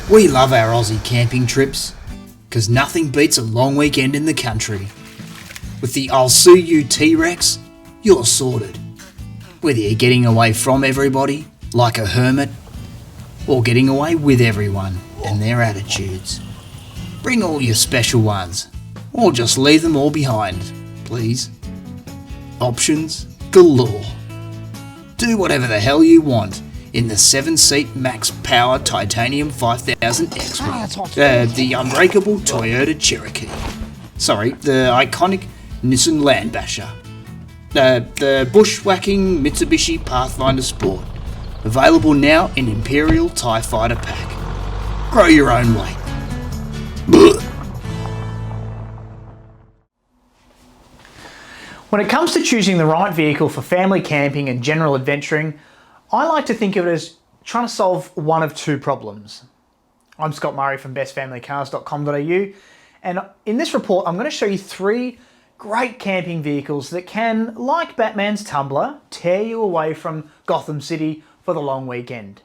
We love our Aussie camping trips, because nothing beats a long weekend in the country. With the I'll See You T-Rex, you're sorted. Whether you're getting away from everybody, like a hermit, or getting away with everyone and their attitudes. Bring all your special ones, or just leave them all behind, please. Options galore. Do whatever the hell you want in the 7-seat max power titanium 5000 X-Wing, the unbreakable Toyota Cherokee. Sorry, the iconic Nissan Landbasher, the bushwhacking Mitsubishi Pathfinder Sport, available now in Imperial TIE Fighter pack. Grow your own weight. When it comes to choosing the right vehicle for family camping and general adventuring, I like to think of it as trying to solve one of two problems. I'm Scott Murray from bestfamilycars.com.au, and in this report I'm going to show you 3 great camping vehicles that can, like Batman's Tumbler, tear you away from Gotham City for the long weekend.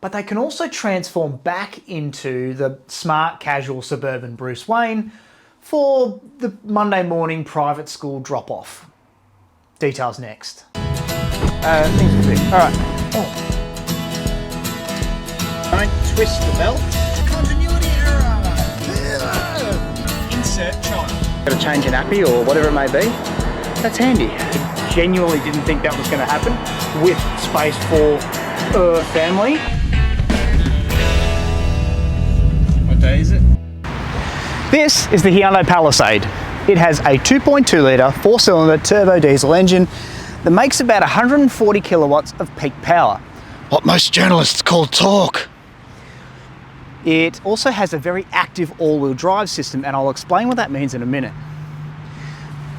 But they can also transform back into the smart, casual, suburban Bruce Wayne for the Monday morning private school drop-off. Details next. Things will fit. Alright. Oh. Don't twist the belt. Continuity error. Insert child. Got to change an nappy or whatever it may be. That's handy. I genuinely didn't think that was going to happen with space for family. What day is it? This is the Hyundai Palisade. It has a 2.2 litre 4-cylinder turbo diesel engine that makes about 140 kilowatts of peak power. What most journalists call torque. It also has a very active all-wheel drive system, and I'll explain what that means in a minute.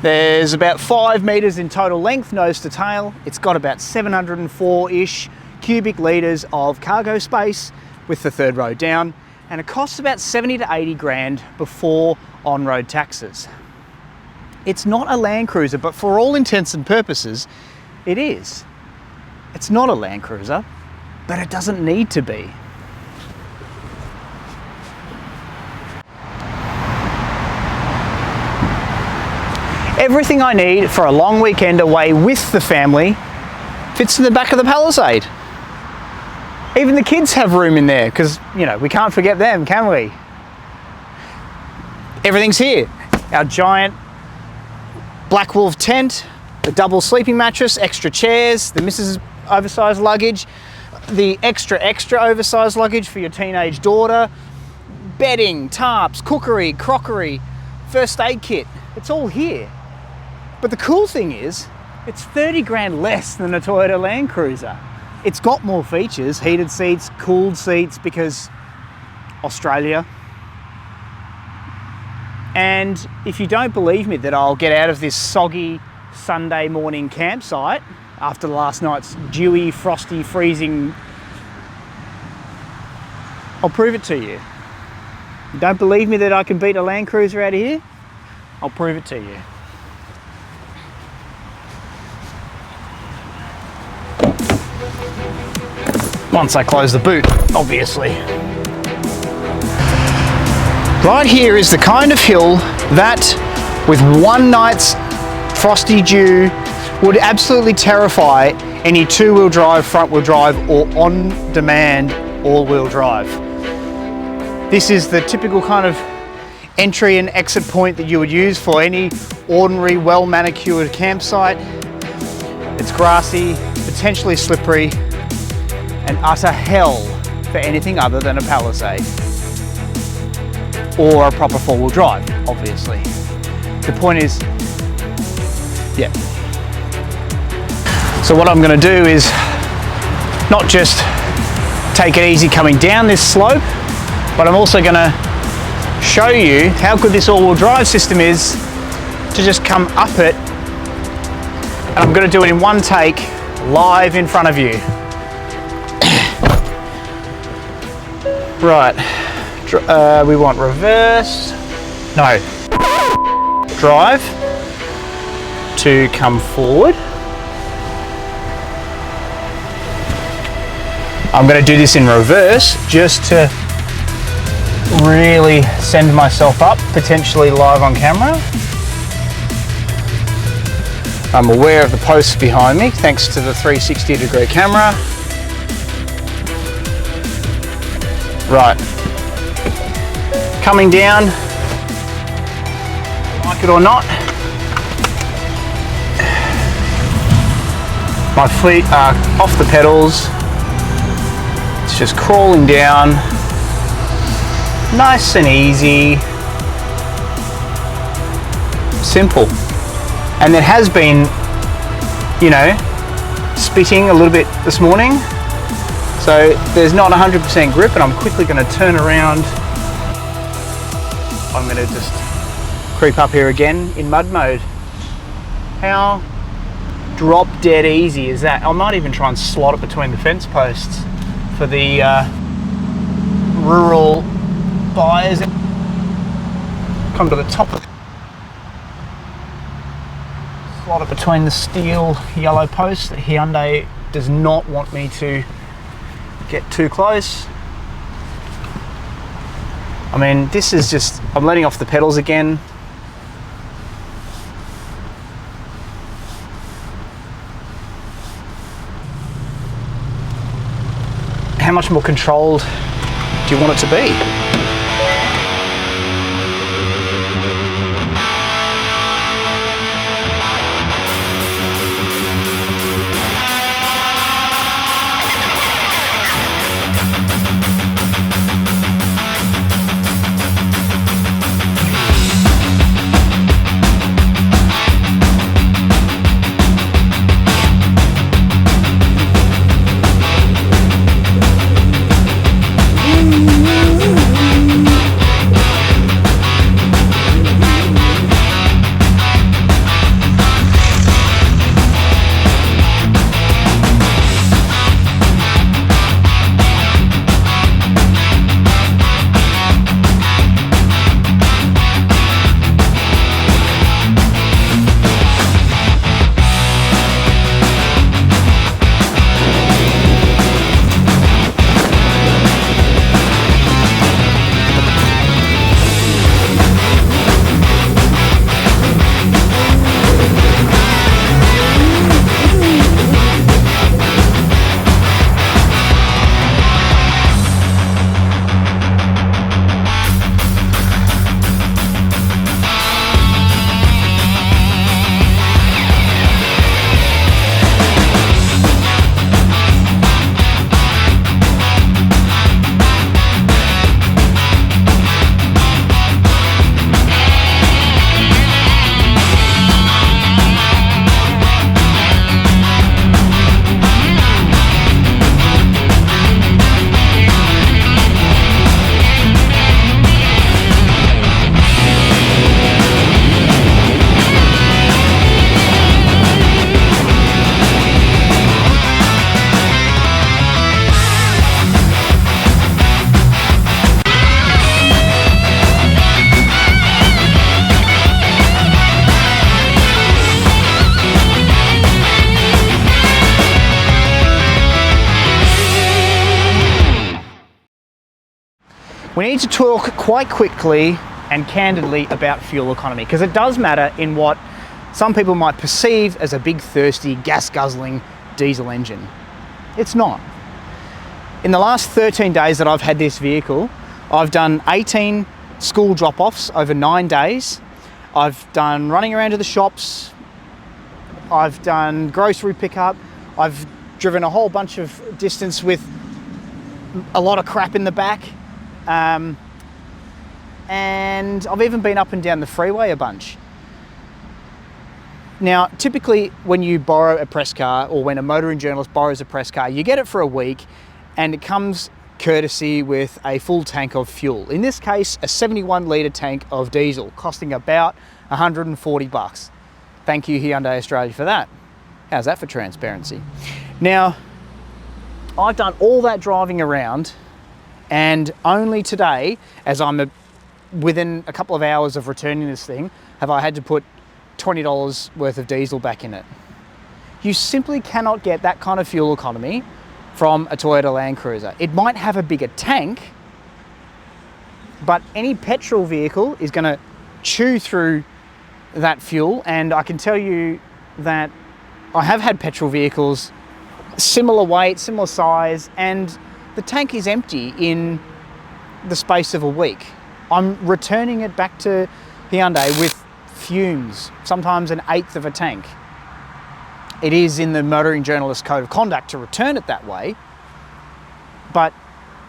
There's about 5 metres in total length, nose to tail. It's got about 704-ish cubic litres of cargo space with the third row down, and it costs about 70 to 80 grand before on-road taxes. It's not a LandCruiser, but for all intents and purposes, it is. It's not a LandCruiser, but it doesn't need to be. Everything I need for a long weekend away with the family fits in the back of the Palisade. Even the kids have room in there because, you know, we can't forget them, can we? Everything's here. Our giant Black Wolf tent, the double sleeping mattress, extra chairs, the Mrs. oversized luggage, the extra oversized luggage for your teenage daughter, bedding, tarps, cookery, crockery, first aid kit. It's all here. But the cool thing is, it's 30 grand less than a Toyota LandCruiser. It's got more features, heated seats, cooled seats, because Australia. And if you don't believe me that I'll get out of this soggy Sunday morning campsite after last night's dewy, frosty, freezing, I'll prove it to you. You don't believe me that I can beat a LandCruiser out of here? I'll prove it to you. Once I close the boot, obviously. Right here is the kind of hill that, with one night's frosty dew, would absolutely terrify any 2-wheel drive, front-wheel drive, or on-demand all-wheel drive. This is the typical kind of entry and exit point that you would use for any ordinary, well-manicured campsite. It's grassy, potentially slippery, and utter hell for anything other than a Palisade. Or a proper 4-wheel drive, obviously. The point is, yeah. So what I'm going to do is not just take it easy coming down this slope, but I'm also going to show you how good this all-wheel drive system is to just come up it, and I'm going to do it in one take, live in front of you. Right. We want reverse, no, drive to come forward. I'm going to do this in reverse just to really send myself up, potentially live on camera. I'm aware of the posts behind me thanks to the 360-degree camera. Right, coming down, like it or not, my feet are off the pedals. It's just crawling down, nice and easy, simple. And it has been, you know, spitting a little bit this morning. So there's not 100% grip, and I'm quickly going to turn around. I'm going to just creep up here again in mud mode. How drop dead easy is that? I might even try and slot it between the fence posts for the rural buyers. Come to the top of it. Slot it between the steel yellow posts. The Hyundai does not want me to get too close. I mean, this is just, I'm letting off the pedals again. How much more controlled do you want it to be? We need to talk quite quickly and candidly about fuel economy, because it does matter in what some people might perceive as a big, thirsty, gas-guzzling diesel engine. It's not. In the last 13 days that I've had this vehicle, I've done 18 school drop-offs over 9 days. I've done running around to the shops. I've done grocery pickup. I've driven a whole bunch of distance with a lot of crap in the back. And I've even been up and down the freeway a bunch. Now, typically when you borrow a press car, or when a motoring journalist borrows a press car, you get it for a week and it comes courtesy with a full tank of fuel. In this case, a 71 litre tank of diesel, costing about 140 bucks. Thank you, Hyundai Australia, for that. How's that for transparency? Now, I've done all that driving around, and only today, as I'm within a couple of hours of returning this thing, have I had to put $20 worth of diesel back in it. You simply cannot get that kind of fuel economy from a Toyota LandCruiser. It might have a bigger tank, but any petrol vehicle is going to chew through that fuel. And I can tell you that I have had petrol vehicles similar weight, similar size, and the tank is empty in the space of a week. I'm returning it back to Hyundai with fumes, sometimes an eighth of a tank. It is in the Motoring Journalist Code of Conduct to return it that way, but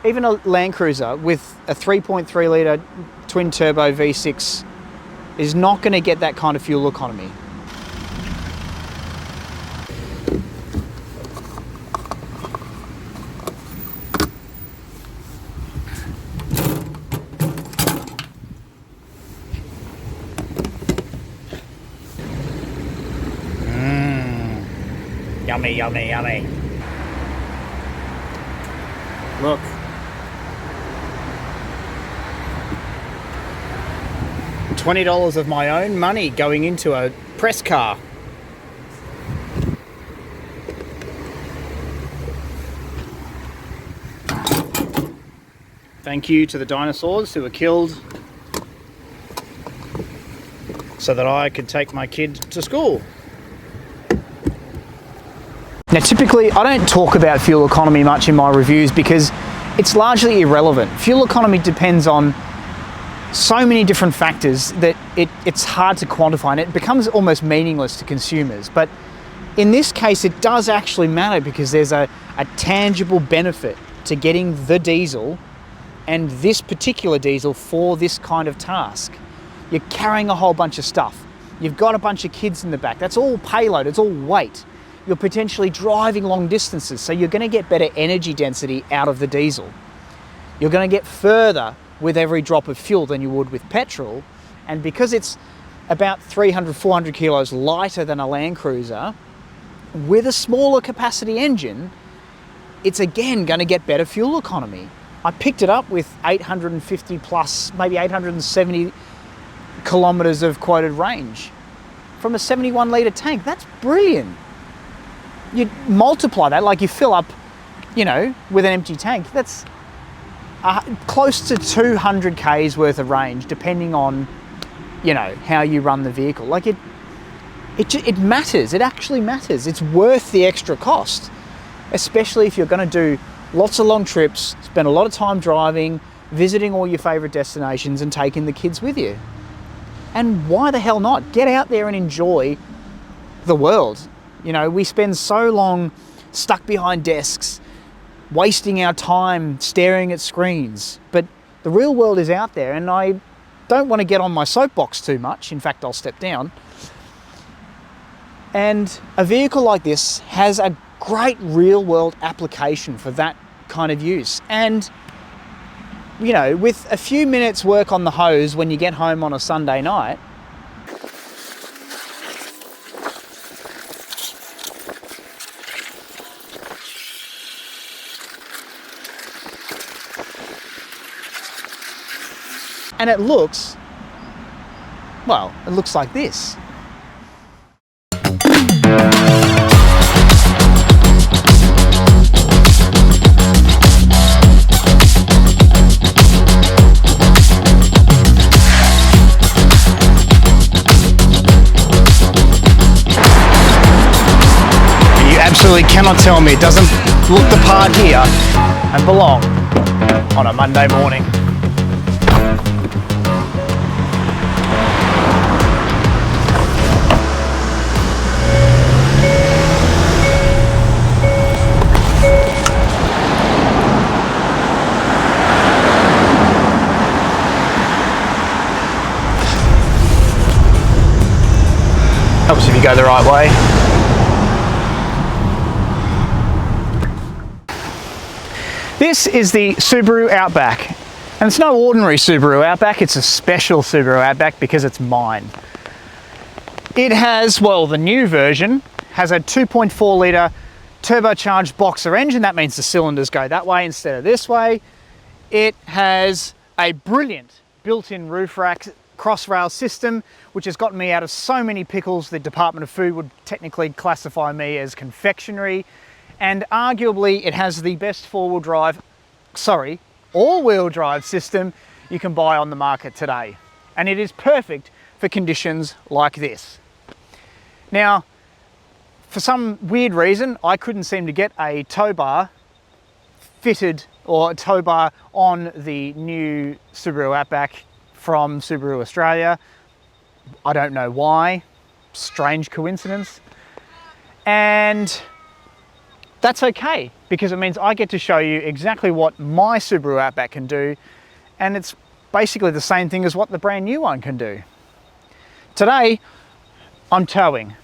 even a LandCruiser with a 3.3 litre twin turbo V6 is not going to get that kind of fuel economy. Yummy, yummy, yummy. Look. $20 of my own money going into a press car. Thank you to the dinosaurs who were killed so that I could take my kid to school. Now, typically, I don't talk about fuel economy much in my reviews because it's largely irrelevant. Fuel economy depends on so many different factors that it's hard to quantify, and it becomes almost meaningless to consumers. But in this case, it does actually matter because there's a tangible benefit to getting the diesel, and this particular diesel for this kind of task. You're carrying a whole bunch of stuff. You've got a bunch of kids in the back. That's all payload, it's all weight. You're potentially driving long distances, so you're going to get better energy density out of the diesel. You're going to get further with every drop of fuel than you would with petrol, and because it's about 300, 400 kilos lighter than a LandCruiser, with a smaller capacity engine, it's again going to get better fuel economy. I picked it up with 850 plus, maybe 870 kilometers of quoted range from a 71 litre tank. That's brilliant. You multiply that, like you fill up, you know, with an empty tank, that's close to 200 Ks worth of range, depending on, you know, how you run the vehicle. Like it matters, it actually matters. It's worth the extra cost, especially if you're going to do lots of long trips, spend a lot of time driving, visiting all your favorite destinations and taking the kids with you. And why the hell not? Get out there and enjoy the world. You know, we spend so long stuck behind desks, wasting our time staring at screens, but the real world is out there, and I don't want to get on my soapbox too much. In fact, I'll step down. And a vehicle like this has a great real world application for that kind of use. And, you know, with a few minutes work on the hose when you get home on a Sunday night, and it looks, well, it looks like this. You absolutely cannot tell me it doesn't look the part here and belong on a Monday morning. Helps if you go the right way. This is the Subaru Outback, and it's no ordinary Subaru Outback, it's a special Subaru Outback because it's mine. It has, well, the new version has a 2.4 litre turbocharged boxer engine. That means the cylinders go that way instead of this way. It has a brilliant built-in roof rack cross-rail system, which has gotten me out of so many pickles the Department of Food would technically classify me as confectionery. And arguably it has the best all-wheel drive system you can buy on the market today. And it is perfect for conditions like this. Now, for some weird reason, I couldn't seem to get a tow bar fitted, or a tow bar on the new Subaru Outback from Subaru Australia. I don't know why. Strange coincidence. And that's okay, because it means I get to show you exactly what my Subaru Outback can do, and it's basically the same thing as what the brand new one can do. Today, I'm towing.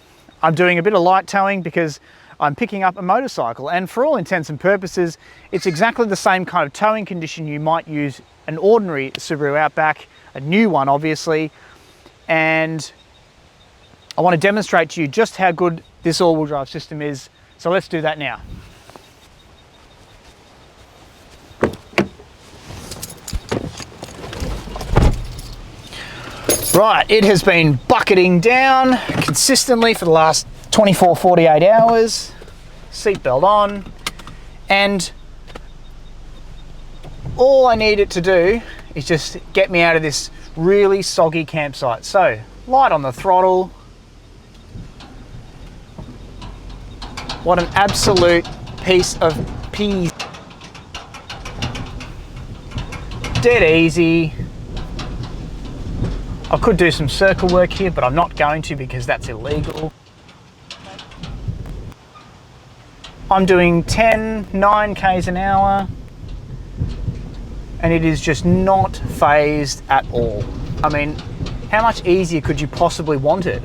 I'm doing a bit of light towing because I'm picking up a motorcycle, and for all intents and purposes, it's exactly the same kind of towing condition you might use an ordinary Subaru Outback, a new one obviously, and I want to demonstrate to you just how good this all-wheel drive system is. So let's do that now. Right, it has been bucketing down consistently for the last 24, 48 hours. Seatbelt on, and all I need it to do is just get me out of this really soggy campsite. So, light on the throttle. What an absolute piece of peas. Dead easy. I could do some circle work here, but I'm not going to because that's illegal. I'm doing 9 Ks an hour, and it is just not phased at all. I mean, how much easier could you possibly want it?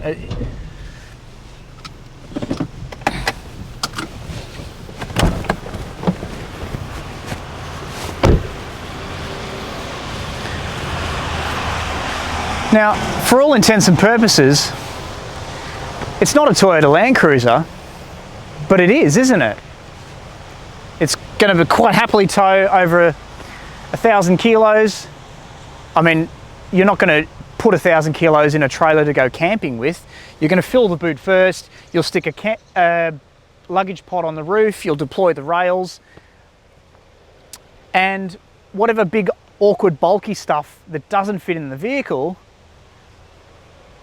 Now, for all intents and purposes, it's not a Toyota LandCruiser, but it is, isn't it? It's going to quite happily tow over 1,000 kilos. I mean, you're not going to put 1,000 kilos in a trailer to go camping with. You're going to fill the boot first, you'll stick a luggage pod on the roof, you'll deploy the rails, and whatever big, awkward, bulky stuff that doesn't fit in the vehicle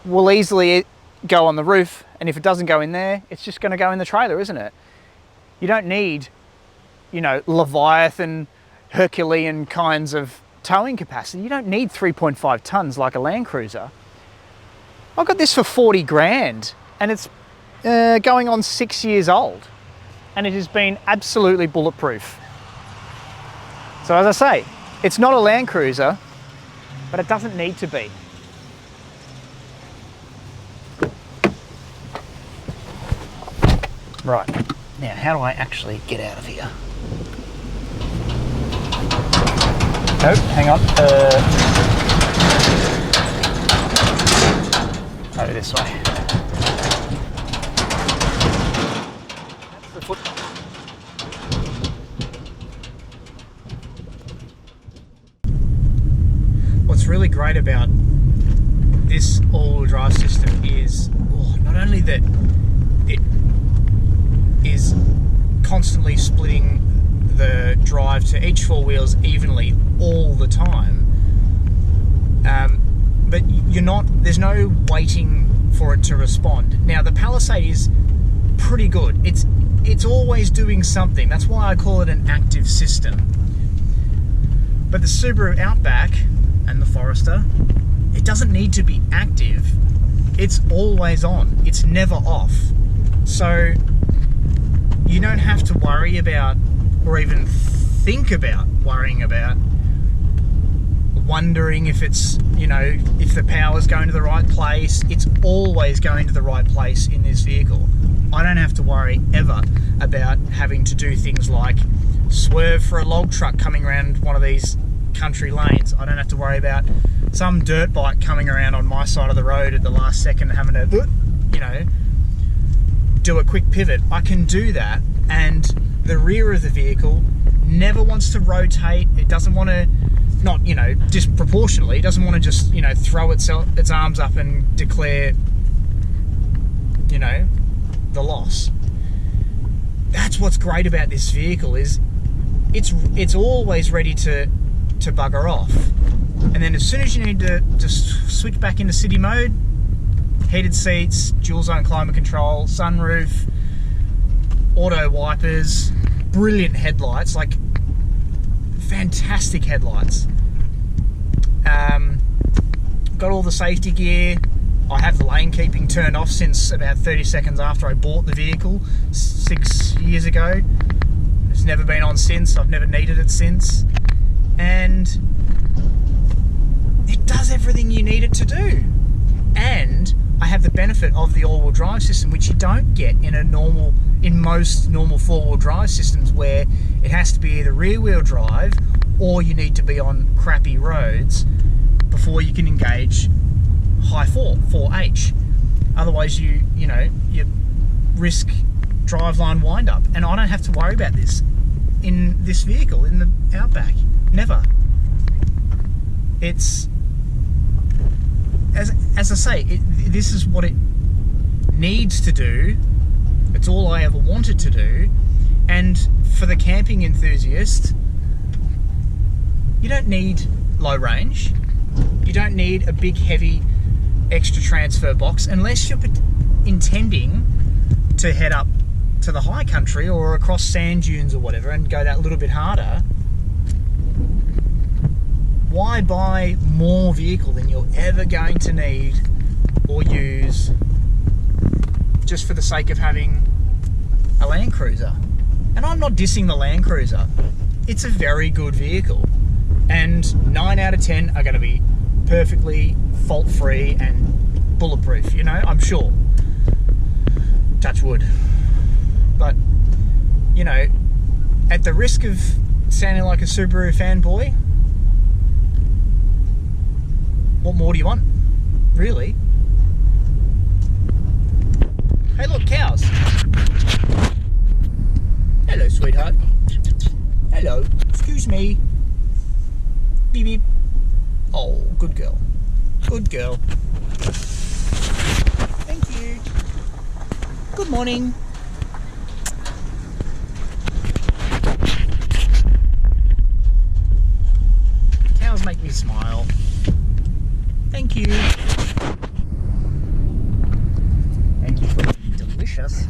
will easily go on the roof, and if it doesn't go in there, it's just going to go in the trailer, isn't it? You don't need, you know, Leviathan, Herculean kinds of towing capacity. You don't need 3.5 tons like a LandCruiser. I got this for 40 grand, and it's going on 6 years old, and it has been absolutely bulletproof. So as I say, it's not a LandCruiser, but it doesn't need to be. Right, now how do I actually get out of here? Oh, hang on. Over this way. That's the foot. What's really great about this all-wheel drive system is not only that it is constantly splitting the drive to each four wheels evenly all the time, but there's no waiting for it to respond. Now the Palisade is pretty good. It's always doing something. That's why I call it an active system. But the Subaru Outback and the Forester, it doesn't need to be active. It's always on. It's never off. So you don't have to worry about, or even think about worrying about, wondering if it's, if the power's going to the right place. It's always going to the right place in this vehicle. I don't have to worry ever about having to do things like swerve for a log truck coming around one of these country lanes. I don't have to worry about some dirt bike coming around on my side of the road at the last second having to, do a quick pivot. I can do that, and the rear of the vehicle never wants to rotate. It doesn't want to, not, disproportionately, it doesn't want to just, throw its arms up and declare, the loss. That's what's great about this vehicle, is it's always ready to to bugger off. And then as soon as you need to switch back into city mode, heated seats, dual zone climate control, sunroof, auto wipers, brilliant headlights, like fantastic headlights. Got all the safety gear. I have the lane keeping turned off since about 30 seconds after I bought the vehicle 6 years ago. It's never been on since. I've never needed it since. And it does everything you need it to do. And I have the benefit of the all-wheel drive system, which you don't get in most normal four-wheel drive systems, where it has to be either rear-wheel drive or you need to be on crappy roads before you can engage high 4H. Otherwise you risk driveline wind-up, and I don't have to worry about this in this vehicle, in the Outback. Never. It's, as I say, this is what it needs to do. It's all I ever wanted to do. And for the camping enthusiast, you don't need low range. You don't need a big, heavy, extra transfer box unless you're intending to head up to the high country or across sand dunes or whatever and go that little bit harder. Why buy more vehicle than you're ever going to need or use just for the sake of having a LandCruiser? And I'm not dissing the LandCruiser. It's a very good vehicle, and 9 out of 10 are going to be perfectly fault-free and bulletproof, I'm sure. Touch wood. But, at the risk of sounding like a Subaru fanboy, what more do you want, really? Hey, look, cows. Hello, sweetheart. Hello. Excuse me. Beep, beep. Oh, good girl. Good girl. Thank you. Good morning. Cows make me smile. Thank you. Thank you for being delicious.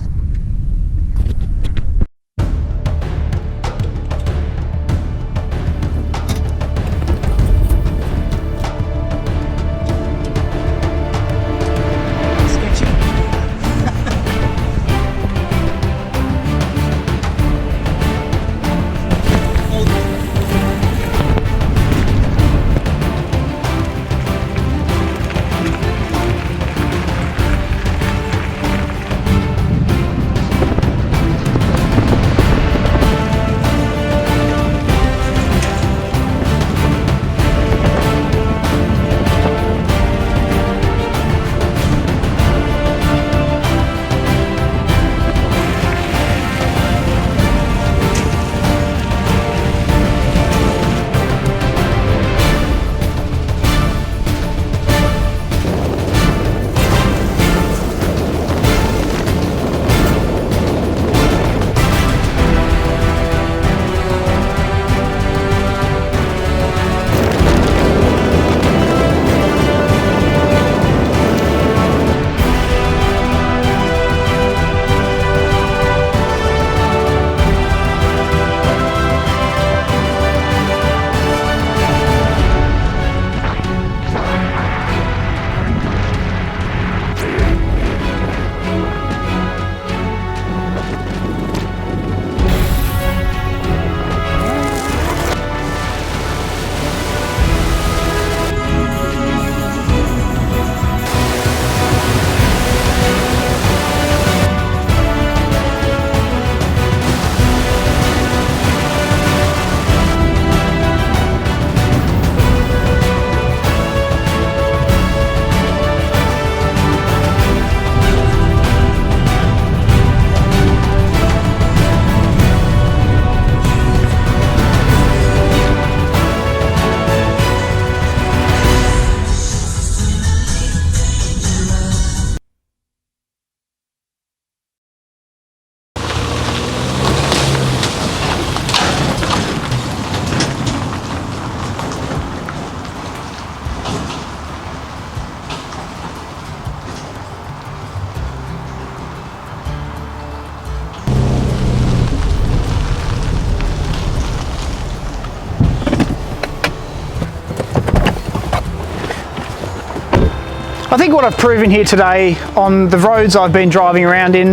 I think what I've proven here today on the roads I've been driving around is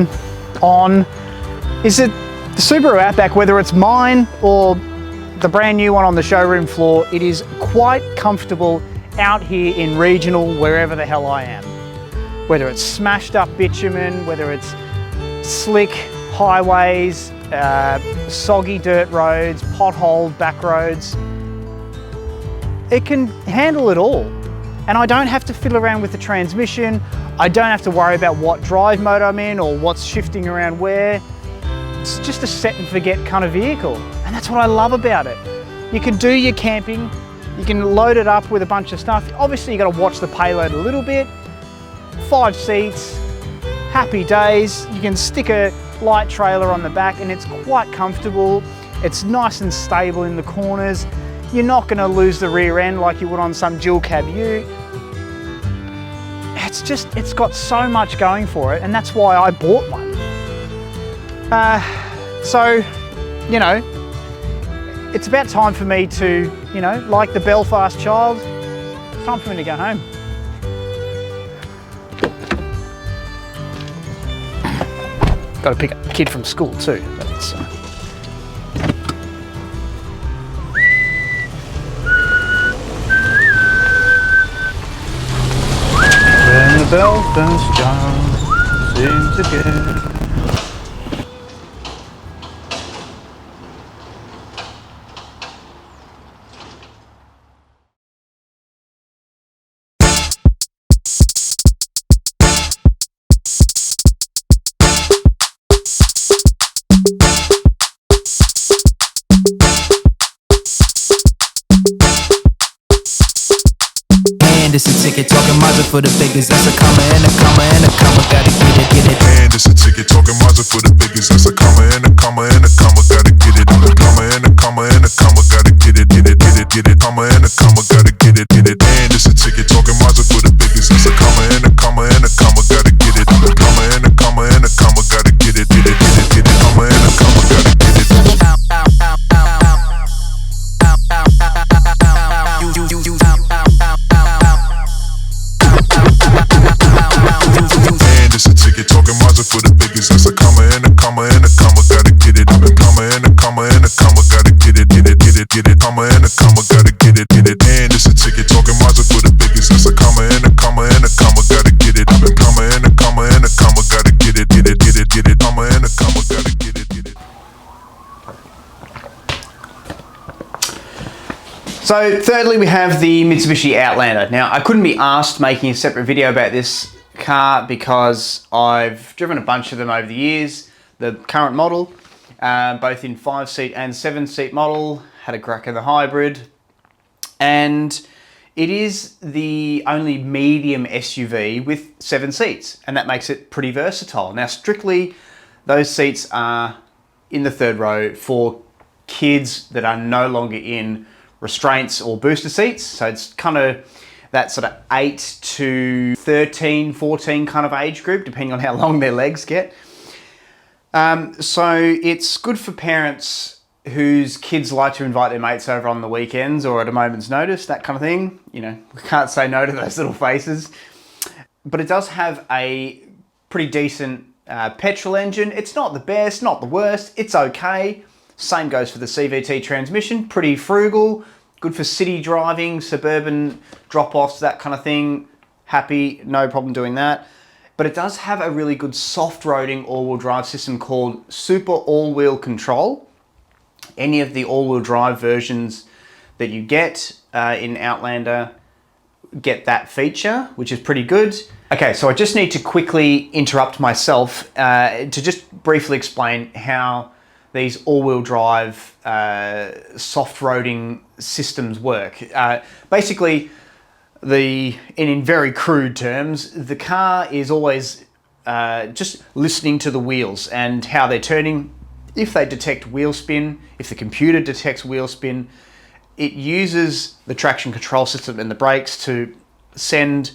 that the Subaru Outback, whether it's mine or the brand new one on the showroom floor, it is quite comfortable out here in regional, wherever the hell I am. Whether it's smashed up bitumen, whether it's slick highways, soggy dirt roads, potholed back roads, it can handle it all. And I don't have to fiddle around with the transmission. I don't have to worry about what drive mode I'm in or what's shifting around where. It's just a set and forget kind of vehicle. And that's what I love about it. You can do your camping, you can load it up with a bunch of stuff. Obviously you got to watch the payload a little bit. 5 seats, happy days. You can stick a light trailer on the back and it's quite comfortable. It's nice and stable in the corners. You're not going to lose the rear end like you would on some dual cab ute. It's got so much going for it, and that's why I bought one. So, you know, it's about time for me to, you know, like the Belfast child, it's time for me to go home. Got to pick up a kid from school too. That's, when the Belfast child sings again. It's a ticket talking Mazda for the biggest. That's a comma and a comma and a comma. Gotta get it. And it's a ticket talking Mazda for the biggest. That's a comma and a comma and a comma. Gotta get it. And a comma and a comma and a comma. Gotta get it. Comma and a comma. Gotta get it. And it's a ticket talking Mazda for the biggest. That's a comma and a comma and a comma. Gotta get it. And a comma and a comma and a comma. Gotta get it. Comma and a comma. Gotta get it. And it's a ticket talking Mazda for the biggest. That's a comma and a comma and a comma. Gotta get it. And a comma and a comma and a comma. Gotta get it. Comma and a comma. Gotta get it. And it's a ticket talking Mazda for the biggest. That's a comma and a comma and a comma. Gotta get it. And a comma and a comma and a comma. Gotta get it. Comma and a comma. Gotta get it. So thirdly, we have the Mitsubishi Outlander. Now, I couldn't be asked making a separate video about this car because I've driven a bunch of them over the years. The current model, both in 5-seat and 7-seat model, had a crack in the hybrid, and it is the only medium SUV with 7 seats, and that makes it pretty versatile. Now, strictly, those seats are in the third row for kids that are no longer in restraints or booster seats. So it's kind of that sort of 8 to 13, 14 kind of age group, depending on how long their legs get. So it's good for parents whose kids like to invite their mates over on the weekends or at a moment's notice, that kind of thing. You know, we can't say no to those little faces. But it does have a pretty decent petrol engine. It's not the best, not the worst, it's okay. Same goes for the CVT transmission, pretty frugal, good for city driving, suburban drop-offs, that kind of thing. Happy, no problem doing that. But it does have a really good soft-roading all-wheel drive system called Super All-Wheel Control. Any of the all-wheel drive versions that you get in Outlander get that feature, which is pretty good. Okay, so I just need to quickly interrupt myself to just briefly explain how these all-wheel drive soft-roading systems work. Basically, in very crude terms, the car is always just listening to the wheels and how they're turning. If they detect wheel spin, if the computer detects wheel spin, it uses the traction control system and the brakes to send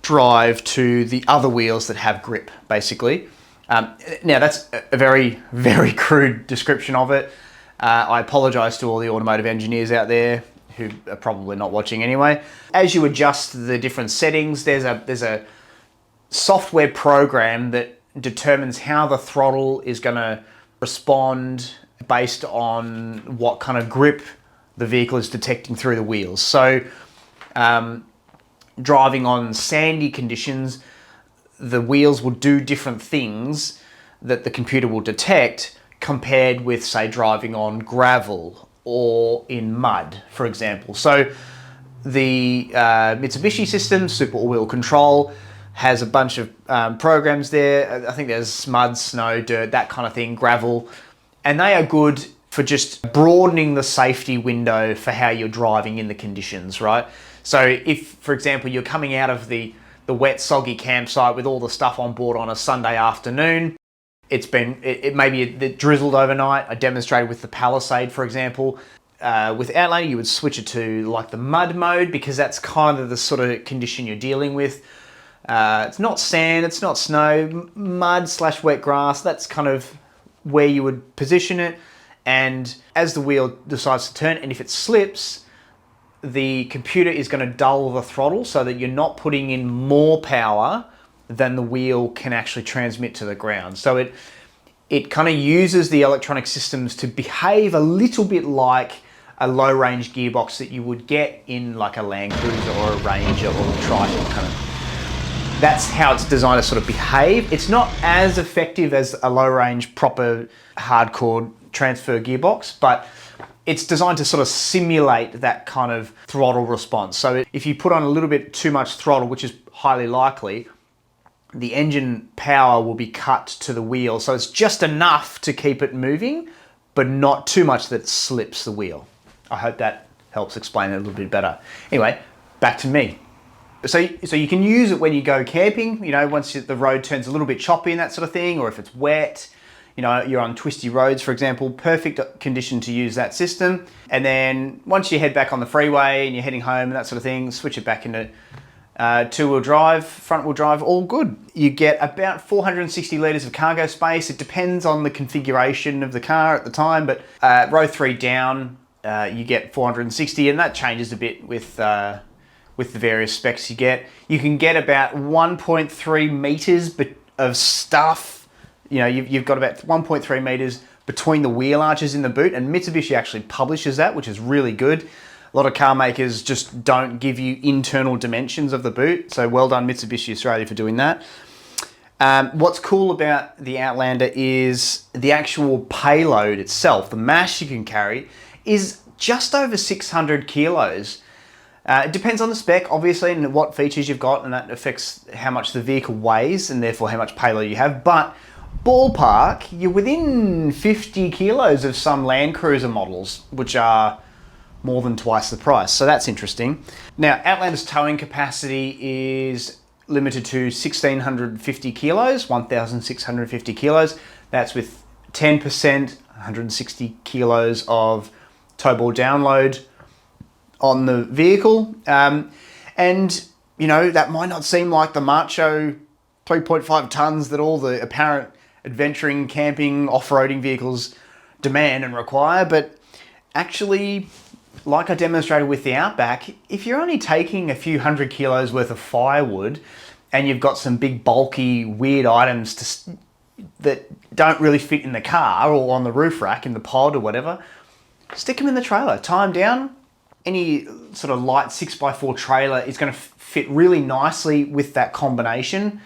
drive to the other wheels that have grip, basically. Now, that's a very, very crude description of it. I apologise to all the automotive engineers out there who are probably not watching anyway. As you adjust the different settings, there's a software program that determines how the throttle is going to respond based on what kind of grip the vehicle is detecting through the wheels. So driving on sandy conditions, the wheels will do different things that the computer will detect compared with, say, driving on gravel or in mud, for example. So the Mitsubishi system, Super All-Wheel Control, has a bunch of programs there. I think there's mud, snow, dirt, that kind of thing, gravel. And they are good for just broadening the safety window for how you're driving in the conditions, right? So if, for example, you're coming out of the wet, soggy campsite with all the stuff on board on a Sunday afternoon, maybe it drizzled overnight. I demonstrated with the Palisade, for example. With Outlander, you would switch it to like the mud mode because that's kind of the sort of condition you're dealing with. It's not sand, it's not snow, mud / wet grass. That's kind of where you would position it. And as the wheel decides to turn, and if it slips, the computer is going to dull the throttle so that you're not putting in more power than the wheel can actually transmit to the ground. So it kind of uses the electronic systems to behave a little bit like a low range gearbox that you would get in like a LandCruser or a Ranger or a Triton kind of. That's how it's designed to sort of behave. It's not as effective as a low range proper hardcore transfer gearbox, but it's designed to sort of simulate that kind of throttle response. So if you put on a little bit too much throttle, which is highly likely, the engine power will be cut to the wheel. So it's just enough to keep it moving, but not too much that it slips the wheel. I hope that helps explain it a little bit better. Anyway, back to me. So you can use it when you go camping, you know, once the road turns a little bit choppy and that sort of thing, or if it's wet, you know, you're on twisty roads, for example, perfect condition to use that system. And then once you head back on the freeway and you're heading home and that sort of thing, switch it back into two-wheel drive, front-wheel drive, all good. You get about 460 litres of cargo space. It depends on the configuration of the car at the time, but row 3 down, you get 460, and that changes a bit with the various specs you get. You can get about 1.3 metres of stuff. You know, you've got about 1.3 metres between the wheel arches in the boot, and Mitsubishi actually publishes that, which is really good. A lot of car makers just don't give you internal dimensions of the boot, so well done Mitsubishi Australia for doing that. What's cool about the Outlander is the actual payload itself. The mass you can carry is just over 600 kilos. It depends on the spec, obviously, and what features you've got, and that affects how much the vehicle weighs and therefore how much payload you have. But ballpark, you're within 50 kilos of some LandCruser models, which are more than twice the price. So that's interesting. Now, Outlander's towing capacity is limited to 1,650 kilos, 1,650 kilos. That's with 10%, 160 kilos of towable download on the vehicle. And, you know, that might not seem like the macho 3.5 tons that all the apparent adventuring, camping, off-roading vehicles demand and require, but actually, like I demonstrated with the Outback, if you're only taking a few hundred kilos worth of firewood and you've got some big bulky weird items that don't really fit in the car or on the roof rack in the pod or whatever, stick them in the trailer, tie them down. Any sort of light 6x4 trailer is going to fit really nicely with that combination,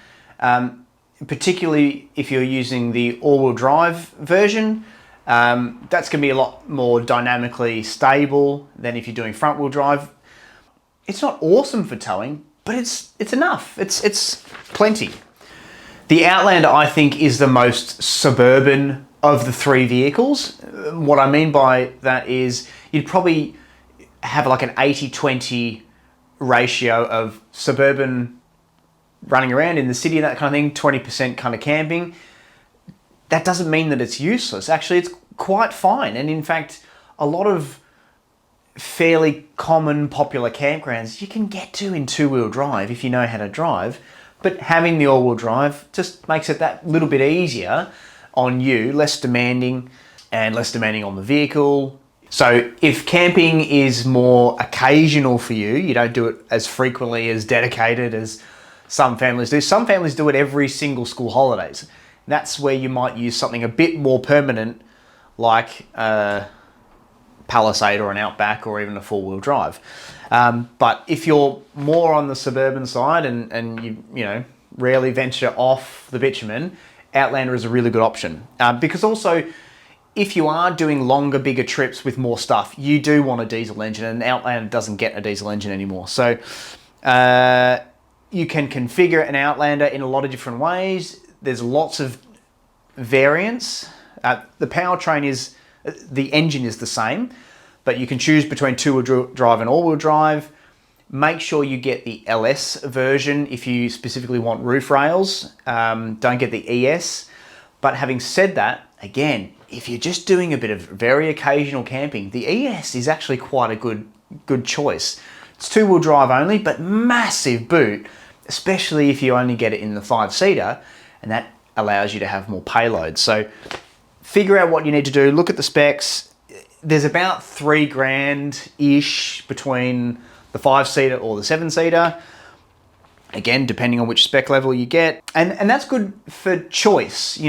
particularly if you're using the all-wheel drive version. That's going to be a lot more dynamically stable than if you're doing front-wheel drive. It's not awesome for towing, but it's enough. It's plenty. The Outlander, I think, is the most suburban of the three vehicles. What I mean by that is you'd probably have like an 80-20 ratio of suburban running around in the city and that kind of thing, 20% kind of camping. That doesn't mean that it's useless. Actually, it's quite fine. And in fact, a lot of fairly common, popular campgrounds you can get to in two-wheel drive if you know how to drive. But having the all-wheel drive just makes it that little bit easier on you, less demanding and less demanding on the vehicle. So if camping is more occasional for you, you don't do it as frequently, as dedicated as some families do. Some families do it every single school holidays. That's where you might use something a bit more permanent, like a Palisade or an Outback or even a four-wheel drive. But if you're more on the suburban side and you rarely venture off the bitumen, Outlander is a really good option. Because also, if you are doing longer, bigger trips with more stuff, you do want a diesel engine, and Outlander doesn't get a diesel engine anymore. So you can configure an Outlander in a lot of different ways. There's lots of variants. The powertrain the engine is the same, but you can choose between two-wheel drive and all-wheel drive. Make sure you get the LS version if you specifically want roof rails. Don't get the ES. But having said that, again, if you're just doing a bit of very occasional camping, the ES is actually quite a good choice. It's two-wheel drive only, but massive boot, especially if you only get it in the 5-seater, and that allows you to have more payload. So figure out what you need to do, look at the specs. There's about $3,000-ish between the 5-seater or the 7-seater. Again, depending on which spec level you get. And that's good for choice,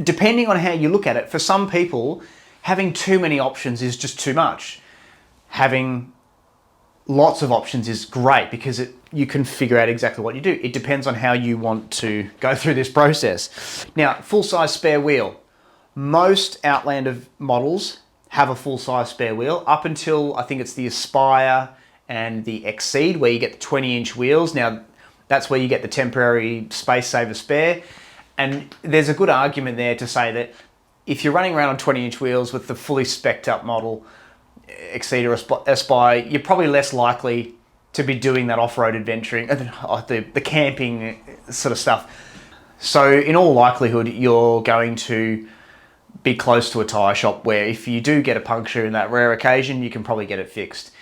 depending on how you look at it. For some people, having too many options is just too much. Having lots of options is great because you can figure out exactly what you do. It depends on how you want to go through this process. Now, full-size spare wheel. Most Outlander models have a full-size spare wheel up until I think it's the Aspire and the Exceed where you get the 20-inch wheels. Now, that's where you get the temporary space saver spare. And there's a good argument there to say that if you're running around on 20-inch wheels with the fully spec'd up model, Exceed or Aspire, you're probably less likely to be doing that off-road adventuring, the camping sort of stuff. So in all likelihood, you're going to be close to a tyre shop where if you do get a puncture in that rare occasion, you can probably get it fixed.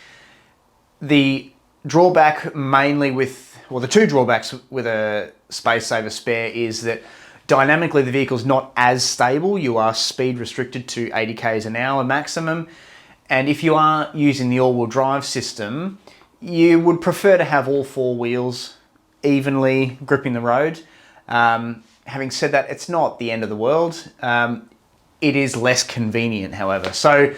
The drawback mainly the two drawbacks with a space saver spare is that dynamically the vehicle's not as stable. You are speed restricted to 80 k's an hour maximum. And if you are using the all-wheel drive system, you would prefer to have all four wheels evenly gripping the road. Having said that, it's not the end of the world. It is less convenient, however. So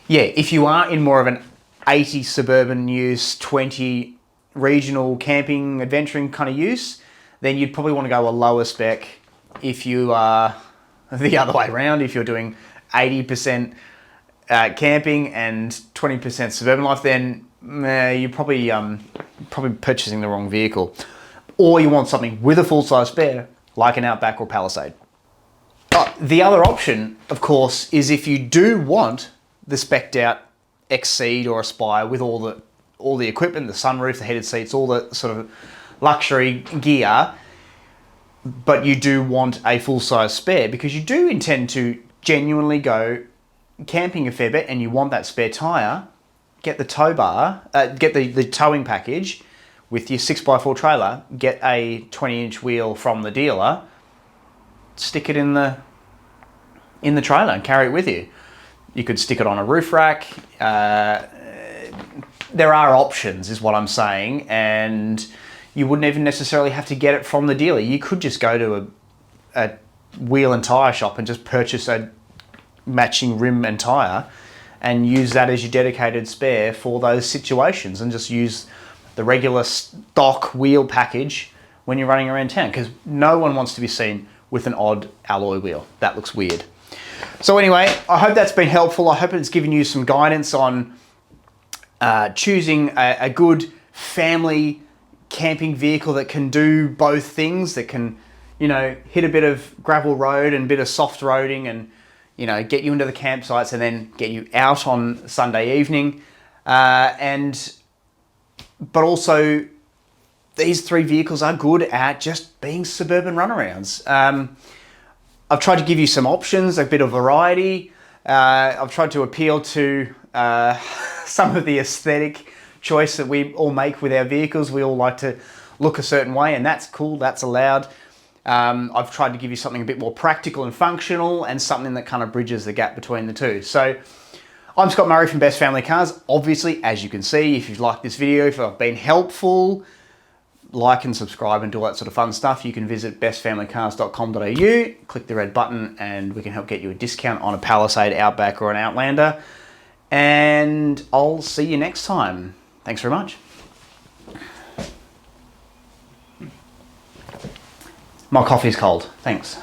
yeah, if you are in more of an 80 suburban use, 20 regional camping, adventuring kind of use, then you'd probably want to go a lower spec. If you are the other way around, if you're doing 80% camping and 20% suburban life, then you're probably purchasing the wrong vehicle. Or you want something with a full-size spare, like an Outback or Palisade. The other option, of course, is if you do want the spec'd out Exceed or Aspire with all the equipment, the sunroof, the heated seats, all the sort of luxury gear, but you do want a full-size spare because you do intend to genuinely go camping a fair bit and you want that spare tyre, get the tow bar, get the towing package with your 6x4 trailer, get a 20-inch wheel from the dealer, stick it in the trailer and carry it with you. You could stick it on a roof rack. There are options, is what I'm saying, and you wouldn't even necessarily have to get it from the dealer. You could just go to a wheel and tyre shop and just purchase a matching rim and tyre and use that as your dedicated spare for those situations and just use the regular stock wheel package when you're running around town, because no one wants to be seen with an odd alloy wheel. That looks weird. So anyway, I hope that's been helpful. I hope it's given you some guidance on choosing a good family camping vehicle that can do both things, that can, hit a bit of gravel road and a bit of soft roading and, get you into the campsites and then get you out on Sunday evening. But also, these three vehicles are good at just being suburban runarounds. I've tried to give you some options, a bit of variety. I've tried to appeal to some of the aesthetic choice that we all make with our vehicles. We all like to look a certain way, and that's cool, that's allowed. I've tried to give you something a bit more practical and functional and something that kind of bridges the gap between the two. So I'm Scott Murray from Best Family Cars. Obviously, as you can see, if you've liked this video, if I've been helpful, like and subscribe and do all that sort of fun stuff. You can visit bestfamilycars.com.au, click the red button, and we can help get you a discount on a Palisade, Outback, or an Outlander. And I'll see you next time. Thanks very much. My coffee's cold. Thanks.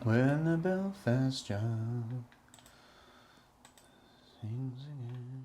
When the Belfast Job sings again.